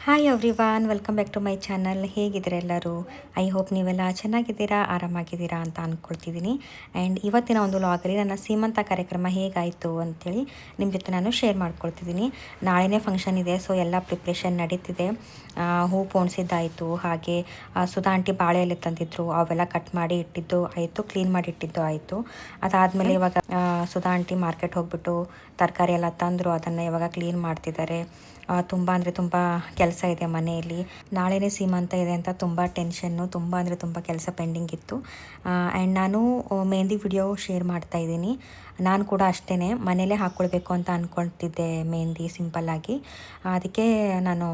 Hi everyone, welcome back to my channel. ಹೇಗಿದ್ದೀರಾ ಎಲ್ಲರೂ? I hope ನೀವೆಲ್ಲ ಚೆನ್ನಾಗಿದ್ದೀರಾ, ಆರಾಮಾಗಿದ್ದೀರಾ ಅಂತ ಅಂದ್ಕೊಳ್ತಿದ್ದೀನಿ. ಆ್ಯಂಡ್ ಇವತ್ತಿನ ಒಂದು ವ್ಲಾಗಲ್ಲಿ ನನ್ನ ಸೀಮಂತ ಕಾರ್ಯಕ್ರಮ ಹೇಗಾಯಿತು ಅಂತೇಳಿ ನಿಮ್ಮ ಜೊತೆ ನಾನು ಶೇರ್ ಮಾಡ್ಕೊಳ್ತಿದ್ದೀನಿ. ನಾಳೆನೇ ಫಂಕ್ಷನ್ ಇದೆ, ಸೊ ಎಲ್ಲ ಪ್ರಿಪ್ರೇಷನ್ ನಡೀತಿದೆ. ಹೂ ಪೋಣಿಸಿದ್ದಾಯಿತು, ಹಾಗೆ ಸುಧಾ ಆಂಟಿ ಬಾಳೆ ಎಲೆ ತಂದಿದ್ರು, ಅವೆಲ್ಲ ಕಟ್ ಮಾಡಿ ಇಟ್ಟಿದ್ದು ಆಯಿತು, ಕ್ಲೀನ್ ಮಾಡಿ ಇಟ್ಟಿದ್ದು ಆಯಿತು. ಅದಾದಮೇಲೆ ಇವಾಗ ಸುಧಾ ಆಂಟಿ ಮಾರ್ಕೆಟ್ ಹೋಗ್ಬಿಟ್ಟು ತರಕಾರಿ ಎಲ್ಲ ತಂದರು, ಅದನ್ನು ಇವಾಗ ಕ್ಲೀನ್ ಮಾಡ್ತಿದ್ದಾರೆ. ತುಂಬ ಅಂದರೆ ತುಂಬ ಕೆಲಸ ಇದೆ ಮನೆಯಲ್ಲಿ. ನಾಳೆನೇ ಸೀಮಂತ ಇದೆ ಅಂತ ತುಂಬ ಟೆನ್ಷನ್ನು, ತುಂಬ ಅಂದರೆ ತುಂಬ ಕೆಲಸ ಪೆಂಡಿಂಗ್ ಇತ್ತು. ಆ್ಯಂಡ್ ನಾನು ಮೆಹಂದಿ ವಿಡಿಯೋ ಶೇರ್ ಮಾಡ್ತಾಯಿದ್ದೀನಿ. ನಾನು ಕೂಡ ಅಷ್ಟೇ ಮನೇಲೇ ಹಾಕ್ಕೊಳ್ಬೇಕು ಅಂತ ಅಂದ್ಕೊಳ್ತಿದ್ದೆ ಮೆಹಂದಿ ಸಿಂಪಲ್ಲಾಗಿ. ಅದಕ್ಕೆ ನಾನು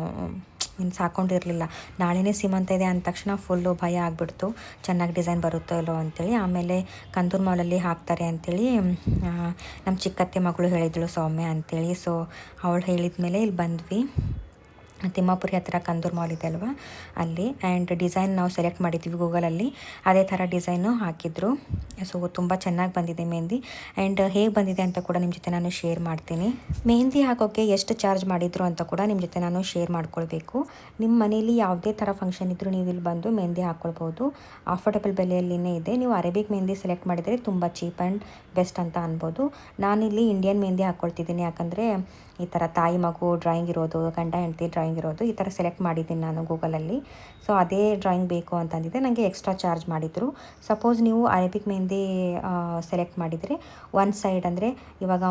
ಹಾಕ್ಕೊಂಡಿರಲಿಲ್ಲ. ನಾಳೆನೇ ಸೀಮಂತ ಇದೆ ಅಂದ ತಕ್ಷಣ ಫುಲ್ಲು ಭಯ ಆಗಿಬಿಡ್ತು, ಚೆನ್ನಾಗಿ ಡಿಸೈನ್ ಬರುತ್ತೋ ಇಲ್ಲೋ ಅಂಥೇಳಿ. ಆಮೇಲೆ ಕಂದೂರು ಮಾಲಲ್ಲಿ ಹಾಕ್ತಾರೆ ಅಂಥೇಳಿ ನಮ್ಮ ಚಿಕ್ಕತ್ತೆ ಮಗಳು ಹೇಳಿದಳು, ಸೌಮ್ಯ ಅಂಥೇಳಿ. ಸೊ ಅವಳು ಹೇಳಿದ ಮೇಲೆ ಇಲ್ಲಿ ಬಂದ್ವಿ. ತಿಮ್ಮಾಪುರಿ ಹತ್ತಿರ ಕಂದೂರು ಮಾಲ್ ಇದೆ ಅಲ್ವಾ, ಅಲ್ಲಿ. ಆ್ಯಂಡ್ ಡಿಸೈನ್ ನಾವು ಸೆಲೆಕ್ಟ್ ಮಾಡಿದ್ವಿ ಗೂಗಲಲ್ಲಿ, ಅದೇ ಥರ ಡಿಸೈನು ಹಾಕಿದ್ರು. ಸೊ ತುಂಬ ಚೆನ್ನಾಗಿ ಬಂದಿದೆ ಮೆಹಂದಿ. ಆ್ಯಂಡ್ ಹೇಗೆ ಬಂದಿದೆ ಅಂತ ಕೂಡ ನಿಮ್ಮ ಜೊತೆ ನಾನು ಶೇರ್ ಮಾಡ್ತೀನಿ. ಮೆಹಂದಿ ಹಾಕೋಕ್ಕೆ ಎಷ್ಟು ಚಾರ್ಜ್ ಮಾಡಿದ್ರು ಅಂತ ಕೂಡ ನಿಮ್ಮ ಜೊತೆ ನಾನು ಶೇರ್ ಮಾಡ್ಕೊಳ್ಬೇಕು. ನಿಮ್ಮ ಮನೇಲಿ ಯಾವುದೇ ಥರ ಫಂಕ್ಷನ್ ಇದ್ದರೂ ನೀವು ಇಲ್ಲಿ ಬಂದು ಮೆಹಂದಿ ಹಾಕ್ಕೊಳ್ಬೋದು. ಅಫೋರ್ಡಬಲ್ ಬೆಲೆಯಲ್ಲಿನೇ ಇದೆ. ನೀವು ಅರೇಬಿಕ್ ಮೆಹಂದಿ ಸೆಲೆಕ್ಟ್ ಮಾಡಿದರೆ ತುಂಬ ಚೀಪ್ ಆ್ಯಂಡ್ ಬೆಸ್ಟ್ ಅಂತ ಅನ್ಬೋದು. ನಾನಿಲ್ಲಿ ಇಂಡಿಯನ್ ಮೆಹಂದಿ ಹಾಕ್ಕೊಳ್ತಿದ್ದೀನಿ, ಯಾಕಂದರೆ ಈ ಥರ ತಾಯಿ ಮಗು ಡ್ರಾಯಿಂಗ್ ಇರೋದು, ಗಂಡ ಹೆಂಡತಿ ಡ್ರಾಯಿಂಗ್ ಇರೋದು, ಈ ಥರ ಸೆಲೆಕ್ಟ್ ಮಾಡಿದ್ದೀನಿ ನಾನು ಗೂಗಲಲ್ಲಿ. ಸೊ ಅದೇ ಡ್ರಾಯಿಂಗ್ ಬೇಕು ಅಂತಂದಿದ್ದೆ, ನನಗೆ ಎಕ್ಸ್ಟ್ರಾ ಚಾರ್ಜ್ ಮಾಡಿದರು. ಸಪೋಸ್ ನೀವು ಅರೇಬಿಕ್ ಮೆಹಂದಿ ಸೆಲೆಕ್ಟ್ ಮಾಡಿದರೆ ಒಂದು ಸೈಡ್, ಅಂದರೆ ಇವಾಗ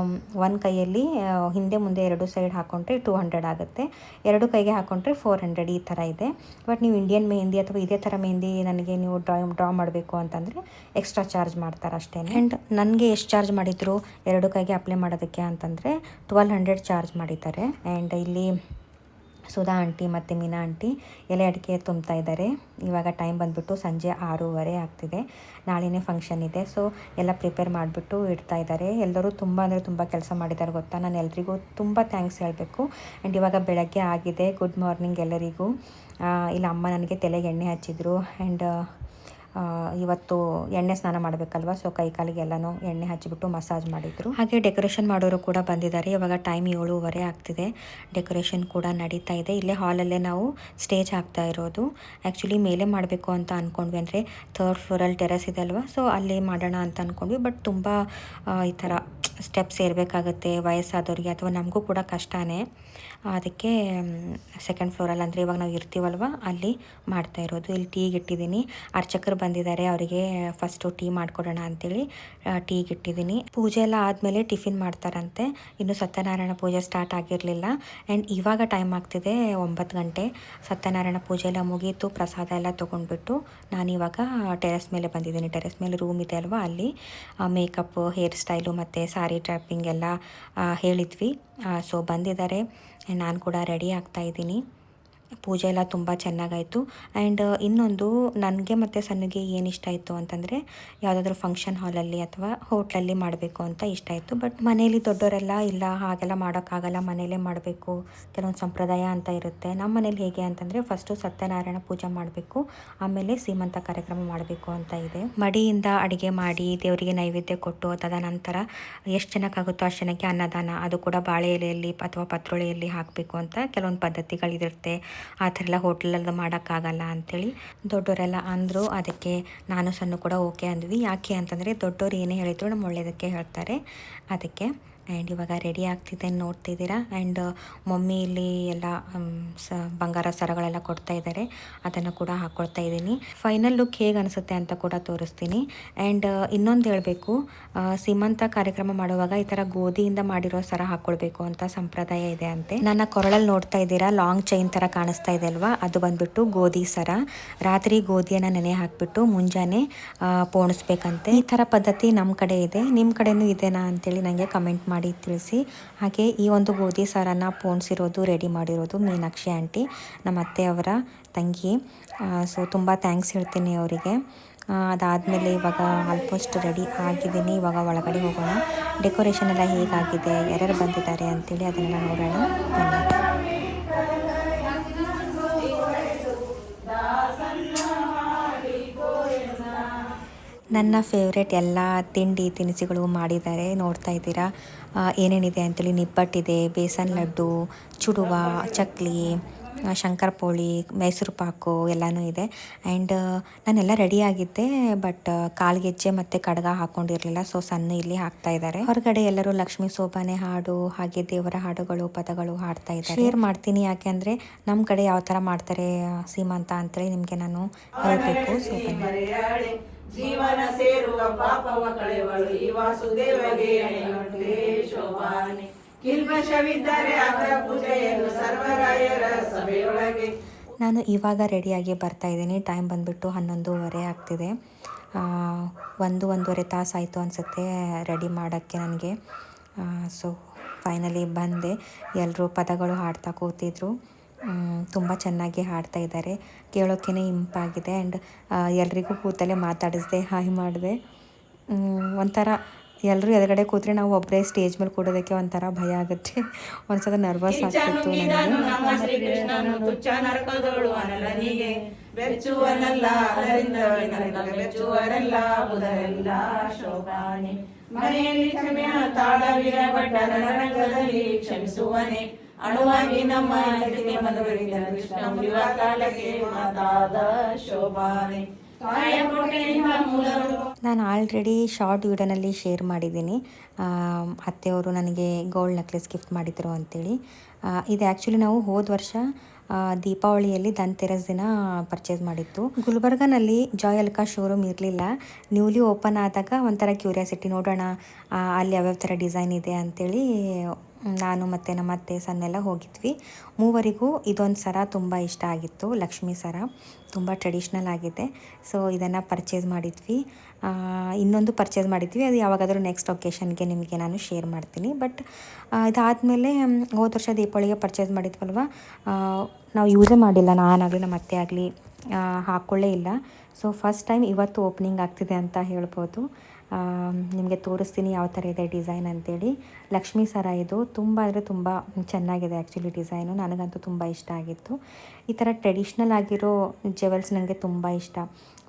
ಒಂದು ಕೈಯಲ್ಲಿ ಹಿಂದೆ ಮುಂದೆ ಎರಡು ಸೈಡ್ ಹಾಕ್ಕೊಂಡ್ರೆ 200 ಆಗುತ್ತೆ, ಎರಡು ಕೈಗೆ ಹಾಕ್ಕೊಂಡ್ರೆ 400 ಈ ಥರ ಇದೆ. ಬಟ್ ನೀವು ಇಂಡಿಯನ್ ಮೆಹಂದಿ ಅಥವಾ ಇದೇ ಥರ ಮೆಹಂದಿ ನನಗೆ ನೀವು ಡ್ರಾ ಮಾಡಬೇಕು ಅಂತಂದರೆ ಎಕ್ಸ್ಟ್ರಾ ಚಾರ್ಜ್ ಮಾಡ್ತಾರೆ ಅಷ್ಟೇ. ಆ್ಯಂಡ್ ನನಗೆ ಎಷ್ಟು ಚಾರ್ಜ್ ಮಾಡಿದರು ಎರಡು ಕೈಗೆ ಅಪ್ಲೈ ಮಾಡೋದಕ್ಕೆ ಅಂತಂದರೆ 1200 ಚಾರ್ಜ್ ಮಾಡಿದ್ದಾರೆ. ಆ್ಯಂಡ್ ಇಲ್ಲಿ ಸುಧಾ ಆಂಟಿ ಮತ್ತು ಮೀನಾ ಆಂಟಿ ಎಲೆ ಅಡಿಕೆ ತುಂಬ್ತಾ ಇದ್ದಾರೆ. ಇವಾಗ ಟೈಮ್ ಬಂದುಬಿಟ್ಟು ಸಂಜೆ 6:30 ಆಗ್ತಿದೆ. ನಾಳೆನೇ ಫಂಕ್ಷನ್ ಇದೆ, ಸೊ ಎಲ್ಲ ಪ್ರಿಪೇರ್ ಮಾಡಿಬಿಟ್ಟು ಇಡ್ತಾ ಇದ್ದಾರೆ. ಎಲ್ಲರೂ ತುಂಬ ಅಂದರೆ ತುಂಬ ಕೆಲಸ ಮಾಡಿದ್ದಾರೆ ಗೊತ್ತಾ. ನಾನು ಎಲ್ರಿಗೂ ತುಂಬ ಥ್ಯಾಂಕ್ಸ್ ಹೇಳಬೇಕು. ಆ್ಯಂಡ್ ಇವಾಗ ಬೆಳಗ್ಗೆ ಆಗಿದೆ. ಗುಡ್ ಮಾರ್ನಿಂಗ್ ಎಲ್ಲರಿಗೂ. ಇಲ್ಲ ಅಮ್ಮ ನನಗೆ ತಲೆಗೆ ಎಣ್ಣೆ ಹಚ್ಚಿದ್ರು. ಆ್ಯಂಡ್ ಇವತ್ತು ಎಣ್ಣೆ ಸ್ನಾನ ಮಾಡಬೇಕಲ್ವ, ಸೊ ಕೈ ಕಾಲಿಗೆ ಎಲ್ಲನೂ ಎಣ್ಣೆ ಹಚ್ಚಿಬಿಟ್ಟು ಮಸಾಜ್ ಮಾಡಿದರು. ಹಾಗೆ ಡೆಕೋರೇಷನ್ ಮಾಡೋರು ಕೂಡ ಬಂದಿದ್ದಾರೆ. ಇವಾಗ ಟೈಮ್ 7:30 ಆಗ್ತಿದೆ. ಡೆಕೋರೇಷನ್ ಕೂಡ ನಡೀತಾ ಇದೆ. ಇಲ್ಲೇ ಹಾಲಲ್ಲೇ ನಾವು ಸ್ಟೇಜ್ ಹಾಕ್ತಾ ಇರೋದು. ಆ್ಯಕ್ಚುಲಿ ಮೇಲೆ ಮಾಡಬೇಕು ಅಂತ ಅಂದ್ಕೊಂಡ್ವಿ, ಅಂದರೆ 3rd ಫ್ಲೋರಲ್ಲಿ ಟೆರೆಸ್ ಇದೆ ಅಲ್ವಾ, ಸೊ ಅಲ್ಲೇ ಮಾಡೋಣ ಅಂತ ಅಂದ್ಕೊಂಡ್ವಿ. ಬಟ್ ತುಂಬ ಈ ಥರ ಸ್ಟೆಪ್ಸ್ ಏರಬೇಕಾಗುತ್ತೆ ವಯಸ್ಸಾದವ್ರಿಗೆ, ಅಥವಾ ನಮಗೂ ಕೂಡ ಕಷ್ಟನೇ. ಅದಕ್ಕೆ 2nd ಫ್ಲೋರಲ್ಲಿ, ಅಂದರೆ ಇವಾಗ ನಾವು ಇರ್ತೀವಲ್ವ ಅಲ್ಲಿ ಮಾಡ್ತಾ ಇರೋದು. ಇಲ್ಲಿ ಟೀಗೆ ಇಟ್ಟಿದ್ದೀನಿ. ಅರ್ಚಕರು ಬಂದಿದ್ದಾರೆ, ಅವರಿಗೆ ಫಸ್ಟು ಟೀ ಮಾಡಿಕೊಡೋಣ ಅಂಥೇಳಿ ಟೀಗೆ ಇಟ್ಟಿದ್ದೀನಿ. ಪೂಜೆ ಎಲ್ಲ ಆದಮೇಲೆ ಟಿಫಿನ್ ಮಾಡ್ತಾರಂತೆ. ಇನ್ನು ಸತ್ಯನಾರಾಯಣ ಪೂಜೆ ಸ್ಟಾರ್ಟ್ ಆಗಿರಲಿಲ್ಲ. ಆ್ಯಂಡ್ ಇವಾಗ ಟೈಮ್ ಆಗ್ತಿದೆ 9 ಗಂಟೆ. ಸತ್ಯನಾರಾಯಣ ಪೂಜೆ ಎಲ್ಲ ಮುಗೀತು, ಪ್ರಸಾದ ಎಲ್ಲ ತೊಗೊಂಡ್ಬಿಟ್ಟು ನಾನಿವಾಗ ಟೆರೆಸ್ ಮೇಲೆ ಬಂದಿದ್ದೀನಿ. ಟೆರೆಸ್ ಮೇಲೆ ರೂಮ್ ಇದೆ ಅಲ್ವಾ, ಅಲ್ಲಿ ಮೇಕಪ್, ಹೇರ್ ಸ್ಟೈಲು ಮತ್ತು ಸಾರಿ ಡ್ರಾಪಿಂಗ್ ಎಲ್ಲ ಹೇಳಿದ್ವಿ. ಸೊ ಬಂದಿದ್ದಾರೆ. ನಾನು ಕೂಡ ರೆಡಿ ಆಗ್ತಾಯಿದ್ದೀನಿ. ಪೂಜೆ ಎಲ್ಲ ತುಂಬ ಚೆನ್ನಾಗಾಯಿತು. ಆ್ಯಂಡ್ ಇನ್ನೊಂದು, ನನಗೆ ಮತ್ತು ಸನ್ನುಗೆ ಏನು ಇಷ್ಟ ಆಯಿತು ಅಂತಂದರೆ, ಯಾವುದಾದ್ರೂ ಫಂಕ್ಷನ್ ಹಾಲಲ್ಲಿ ಅಥವಾ ಹೋಟ್ಲಲ್ಲಿ ಮಾಡಬೇಕು ಅಂತ ಇಷ್ಟ ಆಯಿತು. ಬಟ್ ಮನೇಲಿ ದೊಡ್ಡವರೆಲ್ಲ ಇಲ್ಲ, ಹಾಗೆಲ್ಲ ಮಾಡೋಕ್ಕಾಗಲ್ಲ, ಮನೇಲೇ ಮಾಡಬೇಕು, ಕೆಲವೊಂದು ಸಂಪ್ರದಾಯ ಅಂತ ಇರುತ್ತೆ. ನಮ್ಮ ಮನೇಲಿ ಹೇಗೆ ಅಂತಂದರೆ, ಫಸ್ಟು ಸತ್ಯನಾರಾಯಣ ಪೂಜೆ ಮಾಡಬೇಕು, ಆಮೇಲೆ ಸೀಮಂತ ಕಾರ್ಯಕ್ರಮ ಮಾಡಬೇಕು ಅಂತ ಇದೆ. ಮಡಿಯಿಂದ ಅಡುಗೆ ಮಾಡಿ ದೇವರಿಗೆ ನೈವೇದ್ಯ ಕೊಟ್ಟು, ತದನಂತರ ಎಷ್ಟು ಜನಕ್ಕಾಗುತ್ತೋ ಅಷ್ಟು ಜನಕ್ಕೆ ಅನ್ನದಾನ, ಅದು ಕೂಡ ಬಾಳೆ ಎಲೆಯಲ್ಲಿ ಅಥವಾ ಪತ್ರೊಳೆಯಲ್ಲಿ ಹಾಕಬೇಕು ಅಂತ ಕೆಲವೊಂದು ಪದ್ಧತಿಗಳಿರುತ್ತೆ. ಆ ಥರ ಎಲ್ಲ ಹೋಟ್ಲಲ್ಲಿ ಮಾಡೋಕ್ಕಾಗಲ್ಲ ಅಂಥೇಳಿ ದೊಡ್ಡವರೆಲ್ಲ ಅಂದರು. ಅದಕ್ಕೆ ನಾನು ಸಣ್ಣ ಕೂಡ ಓಕೆ ಅಂದ್ವಿ. ಯಾಕೆ ಅಂತಂದರೆ, ದೊಡ್ಡವ್ರು ಏನೇ ಹೇಳಿದ್ರು ನಮ್ಮ ಒಳ್ಳೆಯದಕ್ಕೆ ಹೇಳ್ತಾರೆ, ಅದಕ್ಕೆ. ಆ್ಯಂಡ್ ಇವಾಗ ರೆಡಿ ಆಗ್ತಿದೆ, ನೋಡ್ತಿದ್ದೀರಾ. ಆ್ಯಂಡ್ ಮಮ್ಮಿ ಇಲ್ಲಿ ಎಲ್ಲ ಬಂಗಾರ ಸರಗಳೆಲ್ಲ ಕೊಡ್ತಾ ಇದ್ದಾರೆ, ಅದನ್ನು ಕೂಡ ಹಾಕ್ಕೊಳ್ತಾ ಇದ್ದೀನಿ. ಫೈನಲ್ ಲುಕ್ ಹೇಗೆ ಅನಿಸುತ್ತೆ ಅಂತ ಕೂಡ ತೋರಿಸ್ತೀನಿ. ಆ್ಯಂಡ್ ಇನ್ನೊಂದು ಹೇಳಬೇಕು, ಸೀಮಂತ ಕಾರ್ಯಕ್ರಮ ಮಾಡುವಾಗ ಈ ಥರ ಗೋಧಿಯಿಂದ ಮಾಡಿರೋ ಸರ ಹಾಕ್ಕೊಳ್ಬೇಕು ಅಂತ ಸಂಪ್ರದಾಯ ಇದೆ ಅಂತೆ. ನನ್ನ ಕೊರಳಲ್ಲಿ ನೋಡ್ತಾ ಇದ್ದೀರಾ, ಲಾಂಗ್ ಚೈನ್ ಥರ ಕಾಣಿಸ್ತಾ ಇದೆ ಅಲ್ವಾ, ಅದು ಬಂದುಬಿಟ್ಟು ಗೋಧಿ ಸರ. ರಾತ್ರಿ ಗೋಧಿಯನ್ನು ನೆನೆ ಹಾಕಿಬಿಟ್ಟು ಮುಂಜಾನೆ ಪೋಣಿಸ್ಬೇಕಂತೆ. ಈ ಥರ ಪದ್ಧತಿ ನಮ್ಮ ಕಡೆ ಇದೆ. ನಿಮ್ಮ ಕಡೆಯೂ ಇದೆನಾ ಅಂತೇಳಿ ನನಗೆ ಕಮೆಂಟ್ ಮಾಡಿ ತಿಳಿಸಿ. ಹಾಗೆ ಈ ಒಂದು ಗೋಧಿ ಸಾರನ್ನು ಪೋಣಿಸಿರೋದು, ರೆಡಿ ಮಾಡಿರೋದು ಮೀನಾಕ್ಷಿ ಆಂಟಿ, ನಮ್ಮ ಅತ್ತೆಯವರ ತಂಗಿ. ಸೊ ತುಂಬ ಥ್ಯಾಂಕ್ಸ್ ಹೇಳ್ತೀನಿ ಅವರಿಗೆ. ಅದಾದಮೇಲೆ ಇವಾಗ ಆಲ್ಮೋಸ್ಟ್ ರೆಡಿ ಆಗಿದ್ದೀನಿ. ಇವಾಗ ಒಳಗಡೆ ಹೋಗೋಣ. ಡೆಕೋರೇಷನ್ ಎಲ್ಲ ಹೇಗಾಗಿದೆ, ಯಾರ್ಯಾರು ಬಂದಿದ್ದಾರೆ ಅಂತೇಳಿ ಅದನ್ನೆಲ್ಲ ನೋಡೋಣ ಬನ್ನಿ. ನನ್ನ ಫೇವ್ರೇಟ್ ಎಲ್ಲ ತಿಂಡಿ ತಿನಿಸುಗಳು ಮಾಡಿದ್ದಾರೆ, ನೋಡ್ತಾ ಇದ್ದೀರಾ. ಏನೇನಿದೆ ಅಂತೇಳಿ, ನಿಪ್ಪಟ್ಟಿದೆ, ಬೇಸನ್ ಲಡ್ಡು, ಚುಡುವ, ಚಕ್ಲಿ, ಶಂಕರಪೋಳಿ, ಮೈಸೂರು ಪಾಕು ಎಲ್ಲನೂ ಇದೆ. ಆ್ಯಂಡ್ ನಾನೆಲ್ಲ ರೆಡಿಯಾಗಿದ್ದೆ, ಬಟ್ ಕಾಲ್ಗೆಜ್ಜೆ ಮತ್ತು ಕಡ್ಗ ಹಾಕ್ಕೊಂಡಿರಲಿಲ್ಲ. ಸೊ ಸಣ್ಣ ಇಲ್ಲಿ ಹಾಕ್ತಾ ಇದ್ದಾರೆ. ಹೊರಗಡೆ ಎಲ್ಲರೂ ಲಕ್ಷ್ಮೀ ಸೋಬಾನೆ ಹಾಡು ಹಾಗೆ ದೇವರ ಹಾಡುಗಳು ಪದಗಳು ಹಾಡ್ತಾ ಇದ್ದಾರೆ. ಶೇರ್ ಮಾಡ್ತೀನಿ, ಯಾಕೆ ಅಂದರೆ ನಮ್ಮ ಕಡೆ ಯಾವ ಥರ ಮಾಡ್ತಾರೆ ಸೀಮಂತ ಅಂತೇಳಿ ನಿಮಗೆ ನಾನು ಹೇಳಬೇಕು. ಸೊ ಜೀವನ ಸೇರುವ ಪಾಪವ ಕಳೆವಳು ಈ ವಾಸುದೇವಗೆ ಶೋಭಾನೆ. ಕಿಲ್ಬಶವಿದ್ದರೆ ಅದರ ಪೂಜೆಯನ್ನು ಸರ್ವರಾಯರ ಸಭೆಯೊಳಗೆ. ನಾನು ಇವಾಗ ರೆಡಿಯಾಗಿ ಬರ್ತಾ ಇದ್ದೀನಿ. ಟೈಮ್ ಬಂದುಬಿಟ್ಟು 11:30 ಆಗ್ತಿದೆ. 1-1.5 ತಾಸು ಆಯಿತು ಅನಿಸುತ್ತೆ ರೆಡಿ ಮಾಡೋಕ್ಕೆ ನನಗೆ. ಸೊ ಫೈನಲಿ ಬಂದೆ. ಎಲ್ಲರೂ ಪದಗಳು ಹಾಡ್ತಾ ಕೂತಿದ್ರು. ತುಂಬ ಚೆನ್ನಾಗಿ ಹಾಡ್ತಾ ಇದ್ದಾರೆ, ಕೇಳೋಕ್ಕೇ ಇಂಪಾಗಿದೆ. ಆ್ಯಂಡ್ ಎಲ್ರಿಗೂ ಕೂತಲ್ಲೇ ಮಾತಾಡಿಸ್ದೆ, ಹಾಯ್ ಮಾಡಿದೆ. ಒಂಥರ ಎಲ್ಲರೂ ಎದುರುಗಡೆ ಕೂತ್ರೆ ನಾವು ಒಬ್ಬರೇ ಸ್ಟೇಜ್ ಮೇಲೆ ಕೂಡೋದಕ್ಕೆ ಒಂಥರ ಭಯ ಆಗುತ್ತೆ, ಒಂದ್ಸಲ ನರ್ವಸ್ ಆಗ್ತಿತ್ತು ಕ್ಷಮಿಸುವನೆ ಅಣುವಾಗಿ ನಮ್ಮ ಕಾಲಕ್ಕೆ ಮಾತಾದ ಶೋಭಾನೆ. ನಾನು ಆಲ್ರೆಡಿ ಶಾರ್ಟ್ ವಿಡಿಯೋನಲ್ಲಿ ಶೇರ್ ಮಾಡಿದ್ದೀನಿ. ಅತ್ತೆಯವರು ನನಗೆ ಗೋಲ್ಡ್ ನೆಕ್ಲೆಸ್ ಗಿಫ್ಟ್ ಮಾಡಿದರು ಅಂತೇಳಿ. ಇದು ಆ್ಯಕ್ಚುಲಿ ನಾವು ಹೋದ ವರ್ಷ ದೀಪಾವಳಿಯಲ್ಲಿ ಧನ್ತೆರಸ್ ದಿನ ಪರ್ಚೇಸ್ ಮಾಡಿತ್ತು. ಗುಲ್ಬರ್ಗನಲ್ಲಿ ಜಾಯ್ ಅಲ್ಕಾ ಶೋರೂಮ್ ಇರಲಿಲ್ಲ. ನ್ಯೂಲಿ ಓಪನ್ ಆದಾಗ ಒಂಥರ ಕ್ಯೂರಿಯಾಸಿಟಿ, ನೋಡೋಣ ಅಲ್ಲಿ ಯಾವ್ಯಾವ ಥರ ಡಿಸೈನ್ ಇದೆ ಅಂಥೇಳಿ ನಾನು ಮತ್ತು ನಮ್ಮ ಅತ್ತೆ ಸನ್ನೆಲ್ಲ ಹೋಗಿದ್ವಿ. ಮೂವರಿಗೂ ಇದೊಂದು ಸರ ತುಂಬ ಇಷ್ಟ ಆಗಿತ್ತು, ಲಕ್ಷ್ಮೀ ಸರ, ತುಂಬ ಟ್ರೆಡಿಷ್ನಲ್ ಆಗಿದೆ. ಸೊ ಇದನ್ನು ಪರ್ಚೇಸ್ ಮಾಡಿದ್ವಿ. ಇನ್ನೊಂದು ಪರ್ಚೇಸ್ ಮಾಡಿದ್ವಿ, ಅದು ಯಾವಾಗಾದರೂ ನೆಕ್ಸ್ಟ್ ಒಕೇಶನ್ಗೆ ನಿಮಗೆ ನಾನು ಶೇರ್ ಮಾಡ್ತೀನಿ. ಬಟ್ ಇದಾದಮೇಲೆ ಹೋದ ವರ್ಷ ದೀಪಾವಳಿಗೆ ಪರ್ಚೇಸ್ ಮಾಡಿದ್ವಲ್ವ, ನಾವು ಯೂಸೇ ಮಾಡಿಲ್ಲ, ನಾನಾಗಲಿ ನಮ್ಮ ಅತ್ತೆ ಆಗಲಿ ಹಾಕ್ಕೊಳ್ಳೇ ಇಲ್ಲ. ಸೊ ಫಸ್ಟ್ ಟೈಮ್ ಇವತ್ತು ಓಪನಿಂಗ್ ಆಗ್ತಿದೆ ಅಂತ ಹೇಳ್ಬೋದು. ನಿಮಗೆ ತೋರಿಸ್ತೀನಿ ಯಾವ ಥರ ಇದೆ ಡಿಸೈನ್ ಅಂತೇಳಿ. ಲಕ್ಷ್ಮೀ ಸರ ಇದು ತುಂಬ ಅಂದರೆ ತುಂಬ ಚೆನ್ನಾಗಿದೆ ಆ್ಯಕ್ಚುಲಿ ಡಿಸೈನು, ನನಗಂತೂ ತುಂಬ ಇಷ್ಟ ಆಗಿತ್ತು. ಈ ಥರ ಟ್ರೆಡಿಷ್ನಲ್ ಆಗಿರೋ ಜೆವೆಲ್ಸ್ ನನಗೆ ತುಂಬ ಇಷ್ಟ.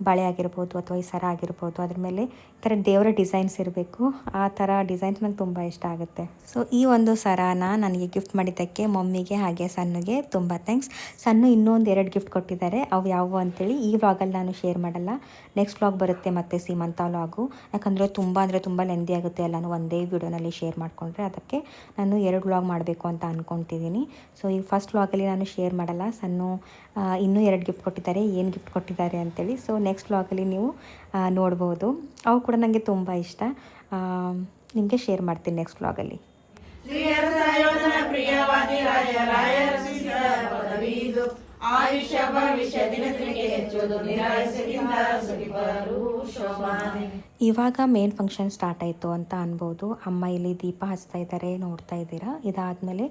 ಬಳೆ ಆಗಿರ್ಬೋದು ಅಥವಾ ಈ ಸರ ಆಗಿರ್ಬೋದು, ಅದ್ರ ಮೇಲೆ ಈ ಥರ ದೇವರ ಡಿಸೈನ್ಸ್ ಇರಬೇಕು, ಆ ಥರ ಡಿಸೈನ್ಸ್ ನಂಗೆ ತುಂಬ ಇಷ್ಟ ಆಗುತ್ತೆ. ಸೊ ಈ ಒಂದು ಸರಾನ ನನಗೆ ಗಿಫ್ಟ್ ಮಾಡಿದ್ದಕ್ಕೆ ಮಮ್ಮಿಗೆ ಹಾಗೆ ಸನ್ನುಗೆ ತುಂಬ ಥ್ಯಾಂಕ್ಸ್. ಸನ್ನು ಇನ್ನೊಂದು 2 ಗಿಫ್ಟ್ ಕೊಟ್ಟಿದ್ದಾರೆ, ಅವು ಯಾವುವು ಅಂತೇಳಿ ಈ ವ್ಲಾಗಲ್ಲಿ ನಾನು ಶೇರ್ ಮಾಡಲ್ಲ. ನೆಕ್ಸ್ಟ್ ವ್ಲಾಗ್ ಬರುತ್ತೆ ಮತ್ತು ಸೀಮಂತ ವ್ಲಾಗು, ಯಾಕಂದರೆ ತುಂಬ ಲೆಂದಿ ಆಗುತ್ತೆ ಎಲ್ಲನೂ ಒಂದೇ ವಿಡಿಯೋನಲ್ಲಿ ಶೇರ್ ಮಾಡಿಕೊಂಡ್ರೆ. ಅದಕ್ಕೆ ನಾನು 2 ವ್ಲಾಗ್ ಮಾಡಬೇಕು ಅಂತ ಅಂದ್ಕೊತಿದ್ದೀನಿ. ಸೊ ಈ ಫಸ್ಟ್ ವ್ಲಾಗಲ್ಲಿ ನಾನು ಶೇರ್ ಮಾಡಲ್ಲ. ಸನ್ನು ಇನ್ನೂ 2 ಗಿಫ್ಟ್ ಕೊಟ್ಟಿದ್ದಾರೆ, ಏನು ಗಿಫ್ಟ್ ಕೊಟ್ಟಿದ್ದಾರೆ ಅಂತೇಳಿ. ಸೊ ನೆಕ್ಸ್ಟ್ ವ್ಲಾಗಲ್ಲಿ ನೀವು ನೋಡ್ಬೋದು. ಅವು ಕೂಡ ನನಗೆ ತುಂಬ ಇಷ್ಟ, ನಿಮಗೆ ಶೇರ್ ಮಾಡ್ತೀನಿ ನೆಕ್ಸ್ಟ್ ವ್ಲಾಗಲ್ಲಿ. ಆಯುಷ್ಯ ಭವಿಷ್ಯ ದಿನಕ್ಕೆ ಹೆಚ್ಚುವುದು ನಿರಾಸೆಯಿಂದ ಸುಖಿಪರು ಶೋಭಾನೆ. ಇವಾಗ ಮೇನ್ ಫಂಕ್ಷನ್ ಸ್ಟಾರ್ಟ್ ಆಯಿತು ಅಂತ ಅನ್ಬೋದು. ಅಮ್ಮ ಇಲ್ಲಿ ದೀಪ ಹಚ್ತಾ ಇದ್ದಾರೆ, ನೋಡ್ತಾ ಇದ್ದೀರಾ. ಇದಾದಮೇಲೆ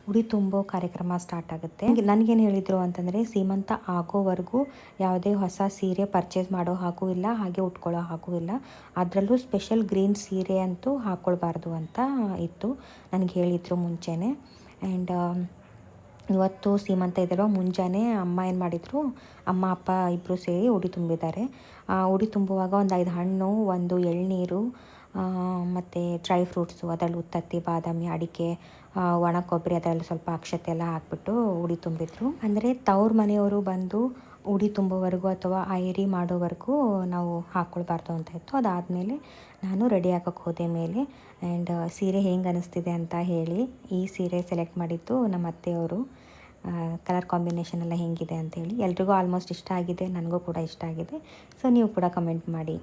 ಉಡಿ ತುಂಬೋ ಕಾರ್ಯಕ್ರಮ ಸ್ಟಾರ್ಟ್ ಆಗುತ್ತೆ. ನನಗೇನು ಹೇಳಿದರು ಅಂತಂದರೆ, ಸೀಮಂತ ಆಗೋವರೆಗೂ ಯಾವುದೇ ಹೊಸ ಸೀರೆ ಪರ್ಚೇಸ್ ಮಾಡೋ ಹಾಗೂ ಇಲ್ಲ, ಹಾಗೆ ಉಟ್ಕೊಳ್ಳೋ ಹಾಗೂ ಇಲ್ಲ. ಅದರಲ್ಲೂ ಸ್ಪೆಷಲ್ ಗ್ರೀನ್ ಸೀರೆ ಅಂತೂ ಹಾಕ್ಕೊಳ್ಬಾರ್ದು ಅಂತ ಇತ್ತು, ನನಗೆ ಹೇಳಿದರು ಮುಂಚೆನೇ. ಆ್ಯಂಡ್ ಇವತ್ತು ಸೀಮಂತ ಇದೆಯಲ್ವ, ಮುಂಜಾನೆ ಅಮ್ಮ ಏನು ಮಾಡಿದರು, ಅಮ್ಮ ಅಪ್ಪ ಇಬ್ಬರು ಸೇರಿ ಉಡಿ ತುಂಬಿದ್ದಾರೆ. ಉಡಿ ತುಂಬುವಾಗ ಒಂದು 5 ಹಣ್ಣು, 1 ಎಳ್ನೀರು ಮತ್ತು ಡ್ರೈ ಫ್ರೂಟ್ಸು, ಅದರಲ್ಲಿ ಉತ್ತತ್ತಿ, ಬಾದಾಮಿ, ಅಡಿಕೆ, ಒಣ ಕೊಬ್ಬರಿ, ಅದರಲ್ಲಿ ಸ್ವಲ್ಪ ಅಕ್ಷತೆ ಎಲ್ಲ ಹಾಕ್ಬಿಟ್ಟು ಉಡಿ ತುಂಬಿದ್ರು. ಅಂದರೆ ತವ್ರ ಮನೆಯವರು ಬಂದು ಉಡಿ ತುಂಬುವವರೆಗೂ ಅಥವಾ ಐರಿ ಮಾಡೋವರೆಗೂ ನಾವು ಹಾಕ್ಕೊಳ್ಬಾರ್ದು ಅಂತ ಇತ್ತು. ಅದಾದಮೇಲೆ ನಾನು ರೆಡಿ ಆಗೋಕ್ಕೆ ಹೋದೆ ಮೇಲೆ. ಆ್ಯಂಡ್ ಸೀರೆ ಹೆಂಗೆ ಅನ್ನಿಸ್ತಿದೆ ಅಂತ ಹೇಳಿ. ಈ ಸೀರೆ ಸೆಲೆಕ್ಟ್ ಮಾಡಿದ್ದು ನಮ್ಮ ಅತ್ತೆಯವರು. ಕಲರ್ ಕಾಂಬಿನೇಷನ್ ಎಲ್ಲ ಹೇಗಿದೆ ಅಂತೇಳಿ ಎಲ್ರಿಗೂ ಆಲ್ಮೋಸ್ಟ್ ಇಷ್ಟ ಆಗಿದೆ, ನನಗೂ ಕೂಡ ಇಷ್ಟ ಆಗಿದೆ. ಸೊ ನೀವು ಕೂಡ ಕಮೆಂಟ್ ಮಾಡಿ.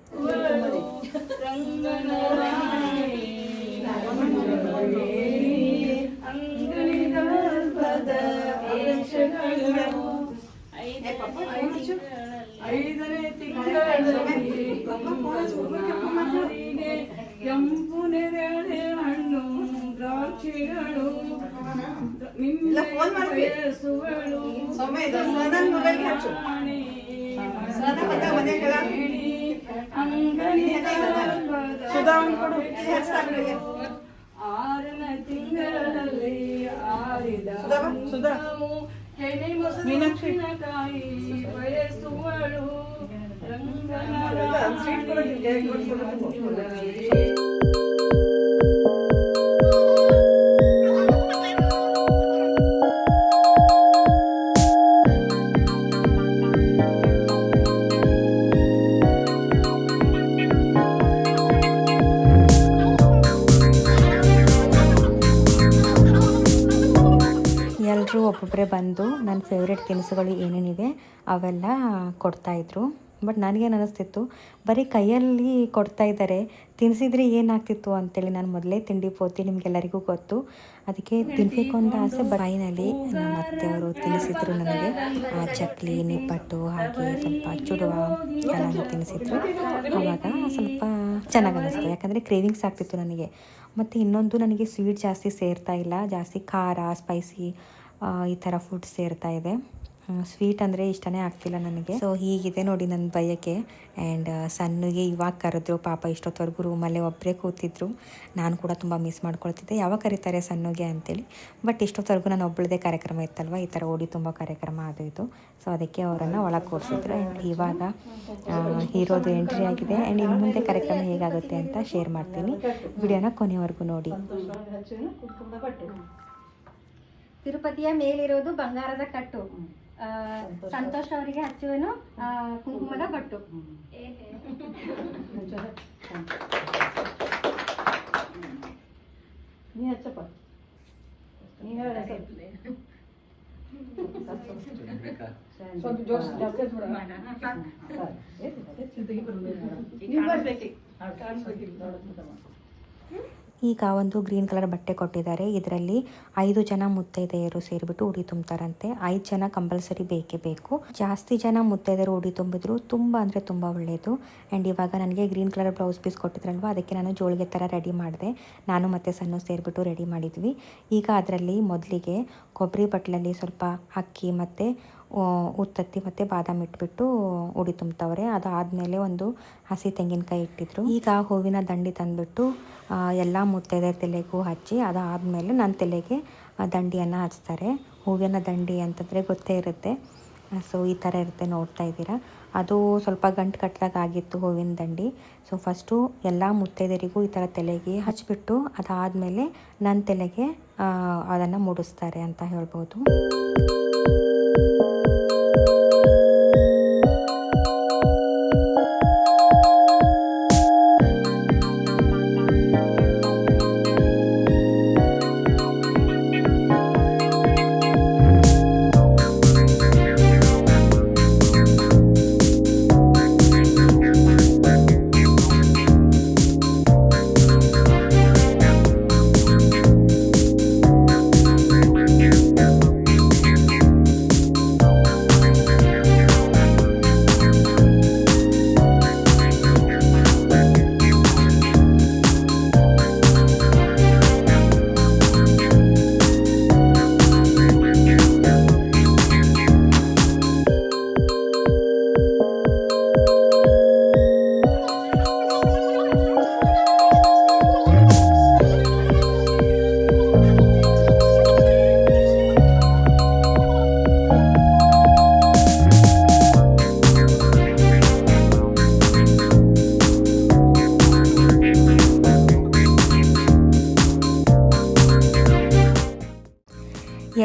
ಕೆಂಪು ನೆರಳೆ ಹಣ್ಣು ದ್ರಾಕ್ಷಿಗಳು ಸುಗಳು ಆರನ ತಿಂಗಳಲ್ಲಿ ಆರಿದ ಹೆಣೆ ಮೊಸರಿನಕಾಯಿ ಬಯಸುವಳು ರಂಗನ ನನ್ನ ಫೇವ್ರೆಟ್ ತಿನಿಸುಗಳು ಏನೇನಿವೆ ಅವೆಲ್ಲ ಕೊಡ್ತಾಯಿದ್ರು. ಬಟ್ ನನಗೇನು ಅನ್ನಿಸ್ತಿತ್ತು, ಬರೀ ಕೈಯಲ್ಲಿ ಕೊಡ್ತಾ ಇದ್ದಾರೆ, ತಿನ್ನಿಸಿದ್ರೆ ಏನಾಗ್ತಿತ್ತು ಅಂತೇಳಿ. ನಾನು ಮೊದಲೇ ತಿಂಡಿ ಪೋತಿ, ನಿಮಗೆಲ್ಲರಿಗೂ ಗೊತ್ತು. ಅದಕ್ಕೆ ತಿನ್ನಬೇಕು ಅಂತ ಆಸೆ. ಫೈನಲಿ ನಮ್ಮ ಅತ್ತೆಯವರು ತಿನ್ನಿಸಿದ್ರು ನನಗೆ ಚಕ್ಲಿ, ನಿಪ್ಪಟ್ಟು, ಹಾಗೆ ಸ್ವಲ್ಪ ಚುಡುವ ಎಲ್ಲನೂ ತಿನ್ನಿಸಿದ್ರು. ಆವಾಗ ಸ್ವಲ್ಪ ಚೆನ್ನಾಗಿ ಅನ್ನಿಸ್ತು, ಯಾಕಂದರೆ ಕ್ರೇವಿಂಗ್ಸ್ ಆಗ್ತಿತ್ತು ನನಗೆ. ಮತ್ತು ಇನ್ನೊಂದು, ನನಗೆ ಸ್ವೀಟ್ ಜಾಸ್ತಿ ಸೇರ್ತಾ ಇಲ್ಲ, ಜಾಸ್ತಿ ಖಾರ, ಸ್ಪೈಸಿ ಈ ಥರ ಫುಡ್ ಸೇರ್ತಾ ಇದೆ. ಸ್ವೀಟ್ ಅಂದರೆ ಇಷ್ಟನೇ ಆಗ್ತಿಲ್ಲ ನನಗೆ. ಸೊ ಹೀಗಿದೆ ನೋಡಿ ನನ್ನ ಬಯಕೆ. ಆ್ಯಂಡ್ ಸಣ್ಣಗೆ ಇವಾಗ ಕರೆದ್ರು, ಪಾಪ ಇಷ್ಟೊತ್ತವರೆಗೂ ರೂಮಲ್ಲೇ ಒಬ್ಬರೇ ಕೂತಿದ್ರು. ನಾನು ಕೂಡ ತುಂಬ ಮಿಸ್ ಮಾಡ್ಕೊಳ್ತಿದ್ದೆ, ಯಾವಾಗ ಕರೀತಾರೆ ಸಣ್ಣಗೆ ಅಂತೇಳಿ. ಬಟ್ ಇಷ್ಟೊತ್ತವರೆಗೂ ನಾನು ಒಬ್ಬಳದೇ ಕಾರ್ಯಕ್ರಮ ಇತ್ತಲ್ವ, ಈ ಥರ ಓಡಿ ತುಂಬ ಕಾರ್ಯಕ್ರಮ ಅದು ಇದು. ಸೊ ಅದಕ್ಕೆ ಅವರನ್ನು ಒಳಗೆ ಕೂರಿಸಿದ್ರು. ಆ್ಯಂಡ್ ಇವಾಗ ಹೀರೋದು ಎಂಟ್ರಿ ಆಗಿದೆ. ಆ್ಯಂಡ್ ಇನ್ನು ಮುಂದೆ ಕಾರ್ಯಕ್ರಮ ಹೇಗಾಗುತ್ತೆ ಅಂತ ಶೇರ್ ಮಾಡ್ತೀನಿ. ವಿಡಿಯೋನ ಕೊನೆವರೆಗೂ ನೋಡಿ. ತಿರುಪತಿಯ ಮೇಲಿರೋದು ಬಂಗಾರದ ಕಟ್ಟು. ಸಂತೋಷ್ ಅವರಿಗೆ ಹಚ್ಚುವೆನು ಕುಂಕುಮದ ಬಟ್ಟು. ನೀ ಹಚ್ಚಪ್ಪ, ನೀ ಹೇಳ ಸ್ವಲ್ಪ ಜೋಶ್ ಜಾಸ್ತಿ ಈಗ ಒಂದು ಗ್ರೀನ್ ಕಲರ್ ಬಟ್ಟೆ ಕೊಟ್ಟಿದ್ದಾರೆ. ಇದರಲ್ಲಿ 5 ಜನ ಮುತ್ತೈದೆಯರು ಸೇರಿಬಿಟ್ಟು ಉಡಿ ತುಂಬ್ತಾರಂತೆ. 5 ಜನ ಕಂಪಲ್ಸರಿ ಬೇಕೇ ಬೇಕು. ಜಾಸ್ತಿ ಜನ ಮುತ್ತೈದೆಯರು ಉಡಿ ತುಂಬಿದ್ರು ತುಂಬ ಅಂದರೆ ತುಂಬ ಒಳ್ಳೆಯದು. ಆ್ಯಂಡ್ ಇವಾಗ ನನಗೆ ಗ್ರೀನ್ ಕಲರ್ ಬ್ಲೌಸ್ ಪೀಸ್ ಕೊಟ್ಟಿದ್ರಲ್ವ, ಅದಕ್ಕೆ ನಾನು ಜೋಳಿಗೆ ಥರ ರೆಡಿ ಮಾಡಿದೆ. ನಾನು ಮತ್ತು ಸಣ್ಣ ಸೇರಿಬಿಟ್ಟು ರೆಡಿ ಮಾಡಿದ್ವಿ. ಈಗ ಅದರಲ್ಲಿ ಮೊದಲಿಗೆ ಕೊಬ್ಬರಿ ಬಟ್ಲಲ್ಲಿ ಸ್ವಲ್ಪ ಅಕ್ಕಿ ಮತ್ತು ಉತ್ತತ್ತಿ ಮತ್ತು ಬಾದಾಮಿ ಇಟ್ಬಿಟ್ಟು ಉಡಿ ತುಂಬ್ತವ್ರೆ. ಅದಾದಮೇಲೆ ಒಂದು ಹಸಿ ತೆಂಗಿನಕಾಯಿ ಇಟ್ಟಿದ್ರು. ಈಗ ಹೂವಿನ ದಂಡಿ ತಂದುಬಿಟ್ಟು ಎಲ್ಲ ಮುತ್ತೈದೆಯರ ತಲೆಗೂ ಹಚ್ಚಿ, ಅದಾದಮೇಲೆ ನನ್ನ ತಲೆಗೆ ದಂಡಿಯನ್ನು ಹಚ್ತಾರೆ. ಹೂವಿನ ದಂಡಿ ಅಂತಂದರೆ ಗೊತ್ತೇ ಇರುತ್ತೆ. ಸೊ ಈ ಥರ ಇರುತ್ತೆ, ನೋಡ್ತಾ ಇದ್ದೀರಾ. ಅದು ಸ್ವಲ್ಪ ಗಂಟು ಕಟ್ಟಿದಾಗ ಆಗಿತ್ತು ಹೂವಿನ ದಂಡಿ. ಸೊ ಫಸ್ಟು ಎಲ್ಲ ಮುತ್ತೈದೆಯರಿಗೂ ಈ ಥರ ತಲೆಗೆ ಹಚ್ಬಿಟ್ಟು, ಅದಾದಮೇಲೆ ನನ್ನ ತಲೆಗೆ ಅದನ್ನು ಮುಡಿಸ್ತಾರೆ ಅಂತ ಹೇಳ್ಬೋದು.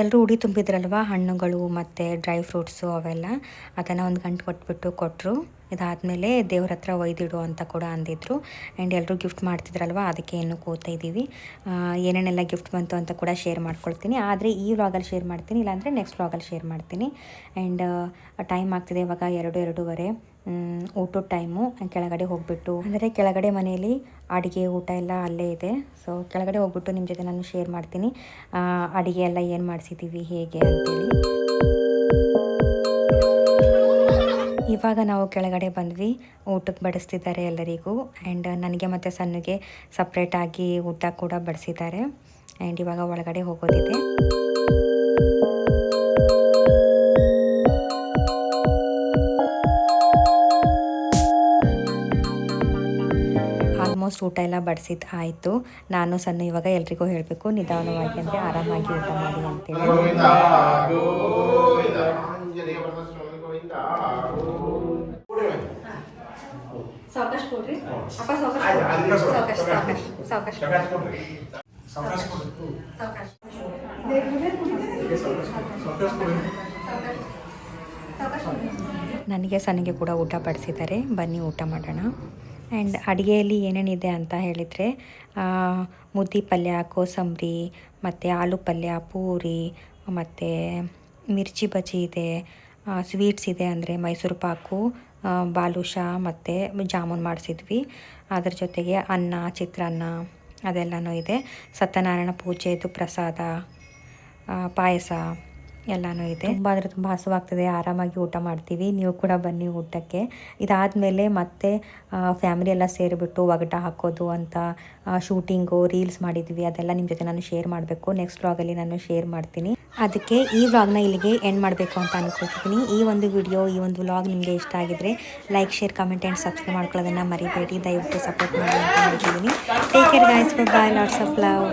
ಎಲ್ಲರೂ ಉಡಿ ತುಂಬಿದ್ರಲ್ವ, ಹಣ್ಣುಗಳು ಮತ್ತು ಡ್ರೈ ಫ್ರೂಟ್ಸು ಅವೆಲ್ಲ, ಅದನ್ನು ಒಂದು ಗಂಟು ಕೊಟ್ಟರು. ಇದಾದಮೇಲೆ ದೇವ್ರ ಹತ್ರ ಒಯ್ದಿಡು ಅಂತ ಕೂಡ ಅಂದಿದ್ರು. ಆ್ಯಂಡ್ ಎಲ್ಲರೂ ಗಿಫ್ಟ್ ಮಾಡ್ತಿದ್ರಲ್ವ, ಅದಕ್ಕೆ ಇನ್ನೂ ಕೂತಾ ಇದ್ದೀವಿ. ಏನೇನೆಲ್ಲ ಗಿಫ್ಟ್ ಬಂತು ಅಂತ ಕೂಡ ಶೇರ್ ಮಾಡ್ಕೊಳ್ತೀನಿ. ಆದರೆ ಈ ವ್ಲಾಗಲ್ಲಿ ಶೇರ್ ಮಾಡ್ತೀನಿ, ಇಲ್ಲಾಂದರೆ ನೆಕ್ಸ್ಟ್ ವ್ಲಾಗಲ್ಲಿ ಶೇರ್ ಮಾಡ್ತೀನಿ. ಆ್ಯಂಡ್ ಟೈಮ್ ಆಗ್ತಿದೆ ಇವಾಗ 2:30 ಊಟದ ಟೈಮು. ಕೆಳಗಡೆ ಹೋಗಿಬಿಟ್ಟು, ಅಂದರೆ ಕೆಳಗಡೆ ಮನೆಯಲ್ಲಿ ಅಡುಗೆ ಊಟ ಎಲ್ಲ ಅಲ್ಲೇ ಇದೆ. ಸೊ ಕೆಳಗಡೆ ಹೋಗ್ಬಿಟ್ಟು ನಿಮ್ಮ ಜೊತೆ ನಾನು ಶೇರ್ ಮಾಡ್ತೀನಿ ಅಡುಗೆ ಎಲ್ಲ ಏನು ಮಾಡಿಸಿದ್ದೀವಿ ಹೇಗೆ ಅಂತೇಳಿ. ಇವಾಗ ನಾವು ಕೆಳಗಡೆ ಬಂದ್ವಿ, ಊಟಕ್ಕೆ ಬಡಿಸ್ತಿದ್ದಾರೆ ಎಲ್ಲರಿಗೂ. ಆ್ಯಂಡ್ ನನಗೆ ಮತ್ತು ಸಣ್ಣಗೆ ಸಪ್ರೇಟಾಗಿ ಊಟ ಕೂಡ ಬಡಿಸಿದ್ದಾರೆ. ಆ್ಯಂಡ್ ಇವಾಗ ಒಳಗಡೆ ಹೋಗೋದಿದೆ. ಆಲ್ಮೋಸ್ಟ್ ಊಟ ಎಲ್ಲ ಬಡಿಸಿದ್ದು ಆಯಿತು. ನಾನು ಸಣ್ಣ ಇವಾಗ ಎಲ್ರಿಗೂ ಹೇಳಬೇಕು, ನಿಧಾನವಾಗಿ ಅಂದರೆ ಆರಾಮಾಗಿ ಊಟ ಮಾಡಿ ಅಂತೇಳಿ. ಸಾವಕಾಶ ಕೊಡ್ರಿ ಅಪ್ಪ, ಸಾವಕಾಶ. ನನಗೆ ಸಣ್ಣಗೆ ಕೂಡ ಊಟ ಬಡಿಸಿದ್ದಾರೆ, ಬನ್ನಿ ಊಟ ಮಾಡೋಣ. ಆ್ಯಂಡ್ ಅಡುಗೆಯಲ್ಲಿ ಏನೇನಿದೆ ಅಂತ ಹೇಳಿದರೆ, ಮುದ್ದೆ ಪಲ್ಯ, ಕೋಸಂಬರಿ ಮತ್ತು ಆಲೂ ಪಲ್ಯ, ಪೂರಿ ಮತ್ತು ಮಿರ್ಚಿ ಬಜ್ಜಿ ಇದೆ, ಸ್ವೀಟ್ಸ್ ಇದೆ, ಅಂದರೆ ಮೈಸೂರು ಪಾಕು, ಬಾಲುಷಾ ಮತ್ತು ಜಾಮೂನ್ ಮಾಡಿಸಿದ್ವಿ. ಅದ್ರ ಜೊತೆಗೆ ಅನ್ನ, ಚಿತ್ರಾನ್ನ ಅದೆಲ್ಲನೂ ಇದೆ. ಸತ್ಯನಾರಾಯಣ ಪೂಜೆದು ಪ್ರಸಾದ, ಪಾಯಸ ಎಲ್ಲನೂ ಇದೆ. ತುಂಬ ಅಂದರೆ ತುಂಬ ಹಸುವಾಗ್ತದೆ. ಆರಾಮಾಗಿ ಊಟ ಮಾಡ್ತೀವಿ. ನೀವು ಕೂಡ ಬನ್ನಿ ಊಟಕ್ಕೆ. ಇದಾದಮೇಲೆ ಮತ್ತೆ ಫ್ಯಾಮಿಲಿ ಎಲ್ಲ ಸೇರಿಬಿಟ್ಟು ಒಗಟ ಹಾಕೋದು ಅಂತ ಶೂಟಿಂಗು, ರೀಲ್ಸ್ ಮಾಡಿದ್ವಿ. ಅದೆಲ್ಲ ನಿಮ್ಮ ಜೊತೆ ನಾನು ಶೇರ್ ಮಾಡಬೇಕು. ನೆಕ್ಸ್ಟ್ ವ್ಲಾಗಲ್ಲಿ ನಾನು ಶೇರ್ ಮಾಡ್ತೀನಿ. ಅದಕ್ಕೆ ಈ ವ್ಲಾಗ್ನ ಇಲ್ಲಿಗೆ ಎಂಡ್ ಮಾಡಬೇಕು ಅಂತ ಅನ್ಕೊಳ್ತಿದ್ದೀನಿ. ಈ ಒಂದು ವಿಡಿಯೋ, ಈ ಒಂದು ವ್ಲಾಗ್ ನಿಮಗೆ ಇಷ್ಟ ಆಗಿದ್ರೆ like, share, comment and subscribe ಮಾಡ್ಕೊಳ್ಳೋದನ್ನು ಮರಿಬೇಡಿ. ದಯವಿಟ್ಟು ಸಪೋರ್ಟ್ ಮಾಡಿ ಅಂತ ಹೇಳ್ತಿದ್ದೀನಿ. Take care guys, bye, lots of love.